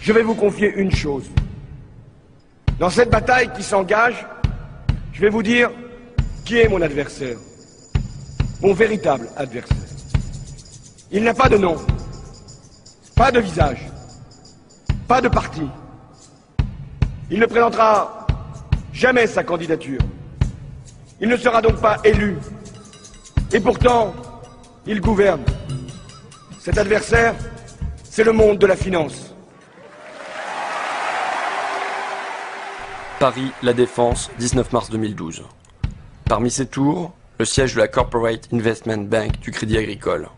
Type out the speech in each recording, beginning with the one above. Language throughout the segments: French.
je vais vous confier une chose. Dans cette bataille qui s'engage, je vais vous dire qui est mon adversaire, mon véritable adversaire. Il n'a pas de nom, pas de visage, pas de parti. Il ne présentera jamais sa candidature. Il ne sera donc pas élu. Et pourtant, il gouverne. Cet adversaire, c'est le monde de la finance. Paris, La Défense, 19 mars 2012. Parmi ces tours, le siège de la Corporate Investment Bank du Crédit Agricole.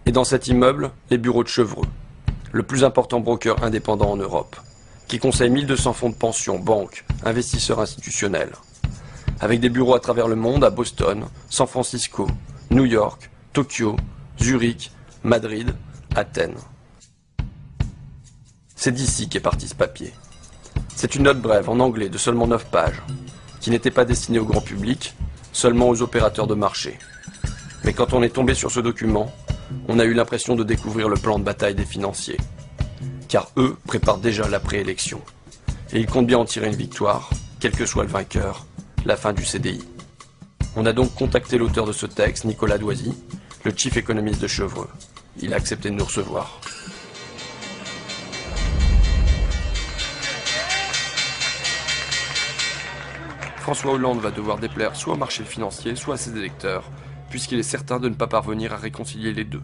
Et dans cet immeuble, les bureaux de Chevreux, le plus important broker indépendant en Europe, qui conseille 1200 fonds de pension, banques, investisseurs institutionnels. Avec des bureaux à travers le monde, à Boston, San Francisco, New York, Tokyo, Zurich, Madrid, Athènes. C'est d'ici qu'est parti ce papier. C'est une note brève en anglais de seulement 9 pages, qui n'était pas destinée au grand public, seulement aux opérateurs de marché. Mais quand on est tombé sur ce document, on a eu l'impression de découvrir le plan de bataille des financiers. Car eux préparent déjà la préélection. Et ils comptent bien en tirer une victoire, quel que soit le vainqueur, la fin du CDI. On a donc contacté l'auteur de ce texte, Nicolas Doisy, le chief économiste de Chevreux. Il a accepté de nous recevoir. François Hollande va devoir déplaire soit au marché financier, soit à ses électeurs, puisqu'il est certain de ne pas parvenir à réconcilier les deux.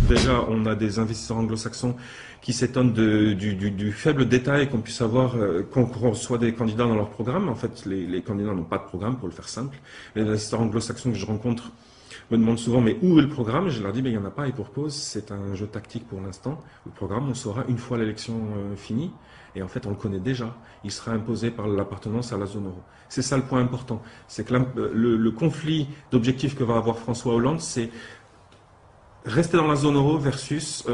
Déjà, on a des investisseurs anglo-saxons qui s'étonnent du faible détail qu'on puisse avoir, qu'on reçoit des candidats dans leur programme. En fait, les candidats n'ont pas de programme, pour le faire simple. Les investisseurs anglo-saxons que je rencontre me demandent souvent, mais où est le programme? Je leur dis, il n'y en a pas, et pour cause, c'est un jeu tactique pour l'instant. Le programme, on saura une fois l'élection finie. Et en fait, on le connaît déjà. Il sera imposé par l'appartenance à la zone euro. C'est ça le point important. C'est que le conflit d'objectifs que va avoir François Hollande, c'est rester dans la zone euro versus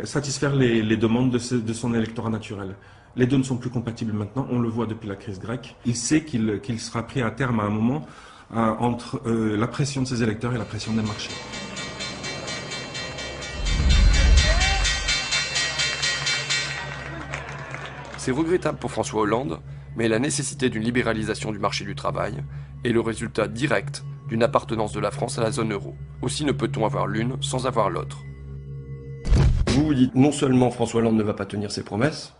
satisfaire les demandes de son électorat naturel. Les deux ne sont plus compatibles maintenant. On le voit depuis la crise grecque. Il sait qu'il sera pris à terme à un moment entre la pression de ses électeurs et la pression des marchés. C'est regrettable pour François Hollande, mais la nécessité d'une libéralisation du marché du travail est le résultat direct d'une appartenance de la France à la zone euro. Aussi ne peut-on avoir l'une sans avoir l'autre. Vous dites non seulement François Hollande ne va pas tenir ses promesses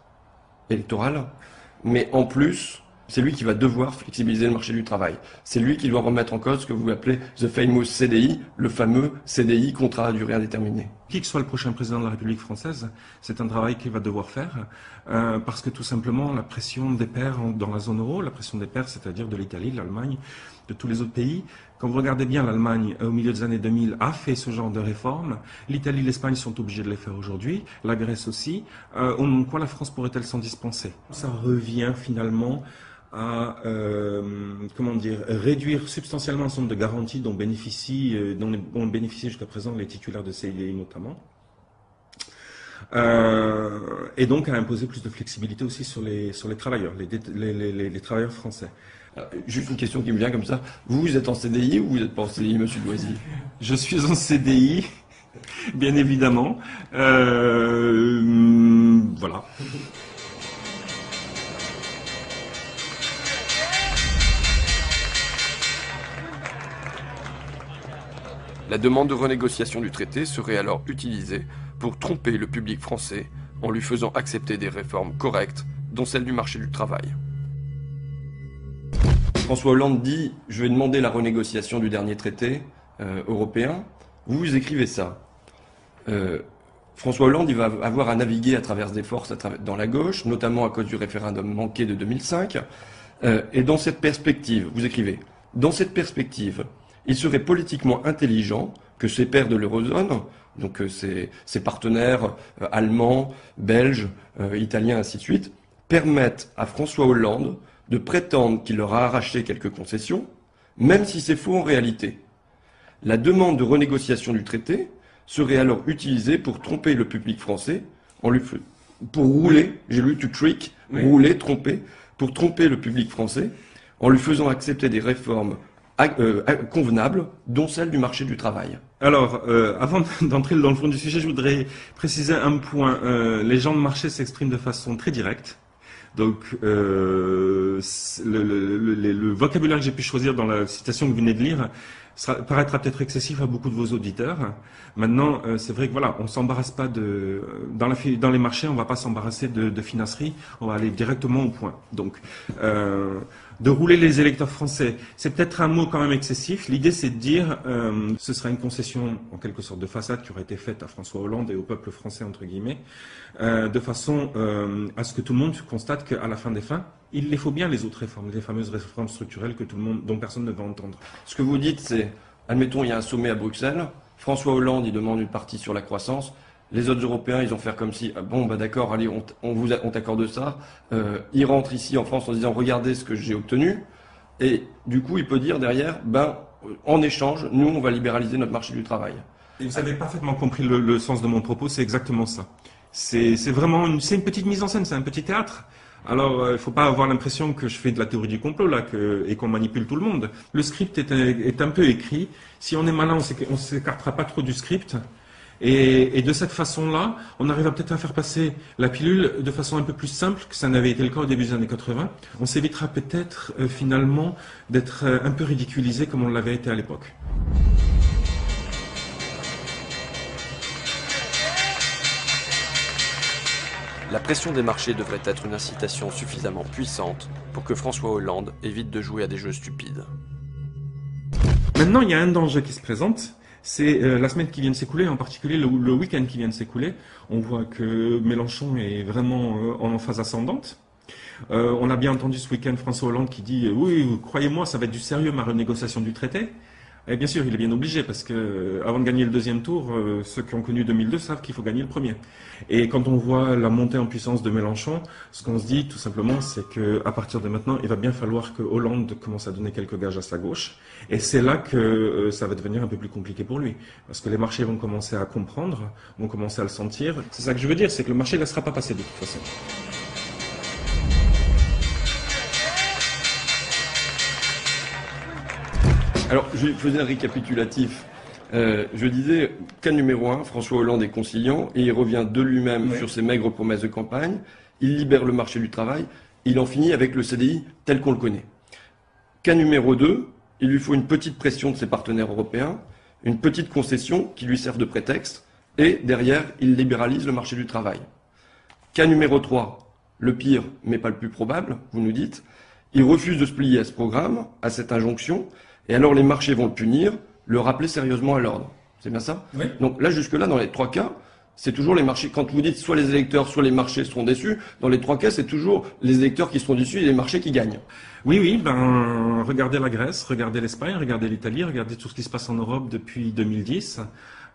électorales, mais en plus, c'est lui qui va devoir flexibiliser le marché du travail. C'est lui qui doit remettre en cause ce que vous appelez the famous CDI, le fameux CDI, contrat à durée indéterminée. Qui que soit le prochain président de la République française, c'est un travail qu'il va devoir faire, parce que tout simplement la pression des pairs dans la zone euro, la pression des pairs, c'est-à-dire de l'Italie, de l'Allemagne, de tous les autres pays. Quand vous regardez bien, l'Allemagne, au milieu des années 2000, a fait ce genre de réformes. L'Italie et l'Espagne sont obligés de les faire aujourd'hui, la Grèce aussi. Au nom de quoi la France pourrait-elle s'en dispenser? Ça revient finalement à réduire substantiellement un certain nombre de garanties dont ont bénéficié jusqu'à présent les titulaires de CDI notamment, et donc à imposer plus de flexibilité aussi sur les travailleurs, les travailleurs français. Alors, juste une question qui me vient comme ça. Vous êtes en CDI ou vous n'êtes pas en CDI, monsieur Doisy? Je suis en CDI, bien évidemment. Voilà. La demande de renégociation du traité serait alors utilisée pour tromper le public français en lui faisant accepter des réformes correctes, dont celle du marché du travail. François Hollande dit « Je vais demander la renégociation du dernier traité européen ». Vous écrivez ça. François Hollande il va avoir à naviguer à travers des forces dans la gauche, notamment à cause du référendum manqué de 2005. Et dans cette perspective, vous écrivez « Dans cette perspective, il serait politiquement intelligent que ses pairs de l'eurozone, donc ses partenaires allemands, belges, italiens, ainsi de suite, permettent à François Hollande de prétendre qu'il leur a arraché quelques concessions, même si c'est faux en réalité. La demande de renégociation du traité serait alors utilisée pour tromper le public français, pour rouler, j'ai lu to trick, rouler, tromper, pour tromper le public français, en lui faisant accepter des réformes convenables, dont celle du marché du travail. Alors, avant d'entrer dans le fond du sujet, je voudrais préciser un point. Les gens de marché s'expriment de façon très directe. Donc, le vocabulaire que j'ai pu choisir dans la citation que vous venez de lire paraîtra peut-être excessif à beaucoup de vos auditeurs. Maintenant, c'est vrai que voilà, on s'embarrasse pas dans les marchés, on va pas s'embarrasser de financerie, on va aller directement au point. Donc, de rouler les électeurs français, c'est peut-être un mot quand même excessif. L'idée, c'est de dire, ce sera une concession en quelque sorte de façade qui aurait été faite à François Hollande et au peuple français entre guillemets, de façon à ce que tout le monde constate qu'à la fin des fins, il les faut bien les autres réformes, les fameuses réformes structurelles que tout le monde, dont personne ne va entendre. Ce que vous dites, c'est, admettons, il y a un sommet à Bruxelles, François Hollande, il demande une partie sur la croissance, les autres Européens, ils vont faire comme si, bon, bah d'accord, allez, on t'accorde ça, ils rentrent ici en France en disant, regardez ce que j'ai obtenu, et du coup, il peut dire derrière, ben, en échange, nous, on va libéraliser notre marché du travail. Et vous avez parfaitement compris le sens de mon propos, c'est exactement ça. C'est vraiment une petite mise en scène, c'est un petit théâtre. Alors, il faut pas avoir l'impression que je fais de la théorie du complot là et qu'on manipule tout le monde. Le script est un peu écrit. Si on est malin, on s'écartera pas trop du script. Et de cette façon-là, on arrive peut-être à faire passer la pilule de façon un peu plus simple que ça n'avait été le cas au début des années 80. On s'évitera peut-être finalement d'être un peu ridiculisé comme on l'avait été à l'époque. La pression des marchés devrait être une incitation suffisamment puissante pour que François Hollande évite de jouer à des jeux stupides. Maintenant, il y a un danger qui se présente, c'est la semaine qui vient de s'écouler, en particulier le week-end qui vient de s'écouler. On voit que Mélenchon est vraiment en phase ascendante. On a bien entendu ce week-end François Hollande qui dit « Oui, croyez-moi, ça va être du sérieux ma renégociation du traité ». Et bien sûr, il est bien obligé parce que avant de gagner le deuxième tour, ceux qui ont connu 2002 savent qu'il faut gagner le premier. Et quand on voit la montée en puissance de Mélenchon, ce qu'on se dit tout simplement, c'est que à partir de maintenant, il va bien falloir que Hollande commence à donner quelques gages à sa gauche. Et c'est là que ça va devenir un peu plus compliqué pour lui, parce que les marchés vont commencer à comprendre, vont commencer à le sentir. C'est ça que je veux dire, c'est que le marché ne laissera pas passer de toute façon. Alors, je faisais un récapitulatif. Je disais, cas numéro 1, François Hollande est conciliant et il revient de lui-même sur ses maigres promesses de campagne. Il libère le marché du travail. Il en finit avec le CDI tel qu'on le connaît. Cas numéro 2, il lui faut une petite pression de ses partenaires européens, une petite concession qui lui serve de prétexte, et derrière, il libéralise le marché du travail. Cas numéro 3, le pire, mais pas le plus probable, vous nous dites, il refuse de se plier à ce programme, à cette injonction, et alors les marchés vont le punir, le rappeler sérieusement à l'ordre. C'est bien ça? Oui. Donc là, jusque-là, dans les trois cas, c'est toujours les marchés. Quand vous dites soit les électeurs, soit les marchés seront déçus, dans les trois cas, c'est toujours les électeurs qui seront déçus et les marchés qui gagnent. Oui, ben, regardez la Grèce, regardez l'Espagne, regardez l'Italie, regardez tout ce qui se passe en Europe depuis 2010.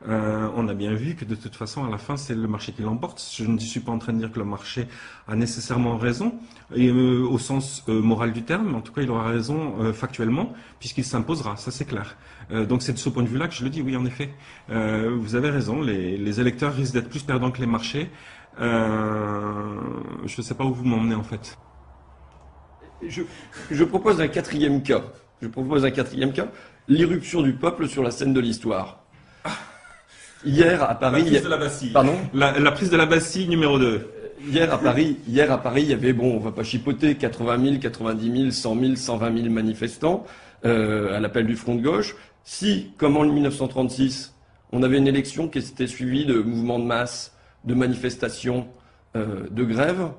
On a bien vu que de toute façon, à la fin, c'est le marché qui l'emporte. Je ne suis pas en train de dire que le marché a nécessairement raison, et, au sens moral du terme, mais en tout cas, il aura raison factuellement, puisqu'il s'imposera, ça c'est clair. Donc c'est de ce point de vue-là que je le dis, oui, en effet. Vous avez raison, les électeurs risquent d'être plus perdants que les marchés. Je ne sais pas où vous m'emmenez en fait. Je propose un quatrième cas. L'irruption du peuple sur la scène de l'histoire. Hier à Paris. La prise de la Bastille. Pardon? La prise de la Bastille numéro 2. Hier à Paris, il y avait, bon, on va pas chipoter, 80 000, 90 000, 100 000, 120 000 manifestants à l'appel du Front de gauche. Si, comme en 1936, on avait une élection qui s'était suivie de mouvements de masse, de manifestations, de grèves.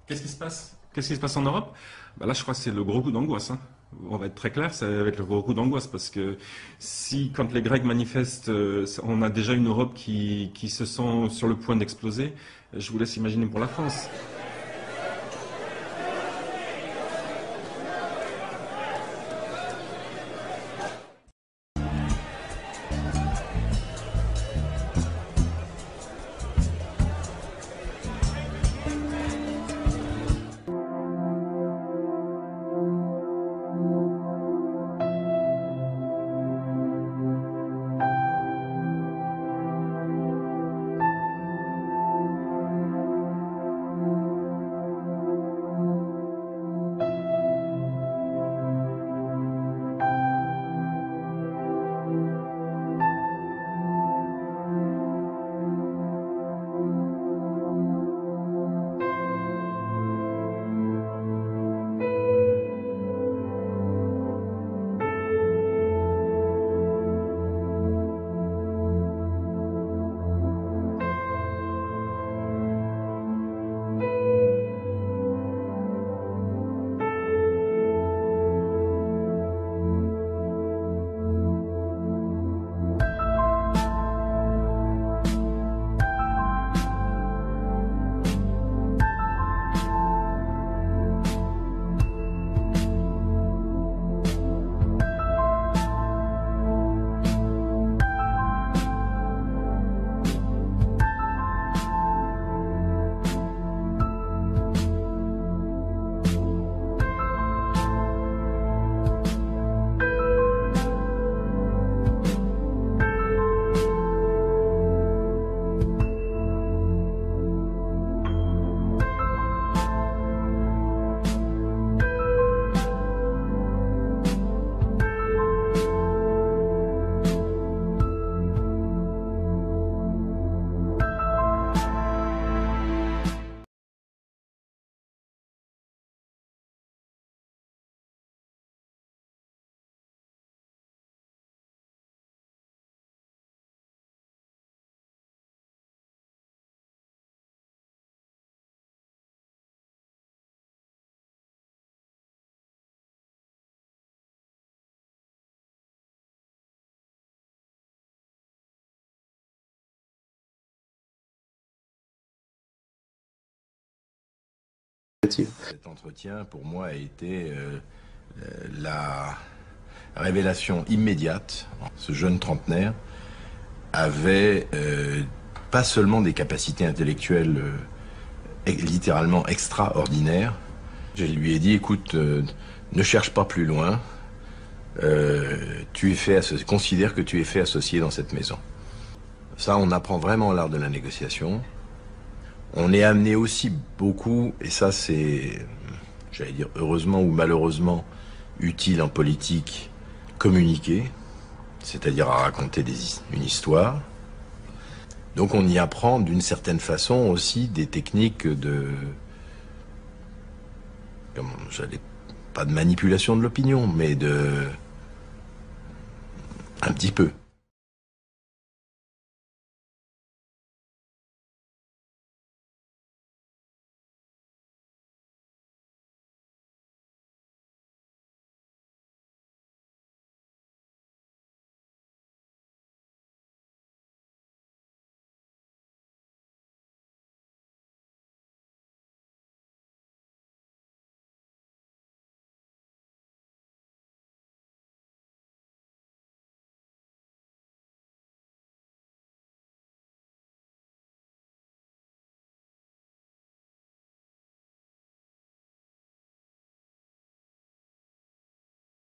Qu'est-ce qui se passe? Qu'est-ce qui se passe en Europe? Là, je crois que c'est le gros coup d'angoisse. On va être très clair, ça va être le gros coup d'angoisse parce que si, quand les Grecs manifestent, on a déjà une Europe qui se sent sur le point d'exploser, je vous laisse imaginer pour la France. Cet entretien, pour moi, a été la révélation immédiate. Ce jeune trentenaire avait pas seulement des capacités intellectuelles littéralement extraordinaires. Je lui ai dit, écoute, ne cherche pas plus loin, considère que tu es fait associé dans cette maison. Ça, on apprend vraiment l'art de la négociation. On est amené aussi beaucoup, et ça c'est, j'allais dire heureusement ou malheureusement, utile en politique, communiquer, c'est-à-dire à raconter une histoire. Donc on y apprend d'une certaine façon aussi des techniques pas de manipulation de l'opinion, mais un petit peu.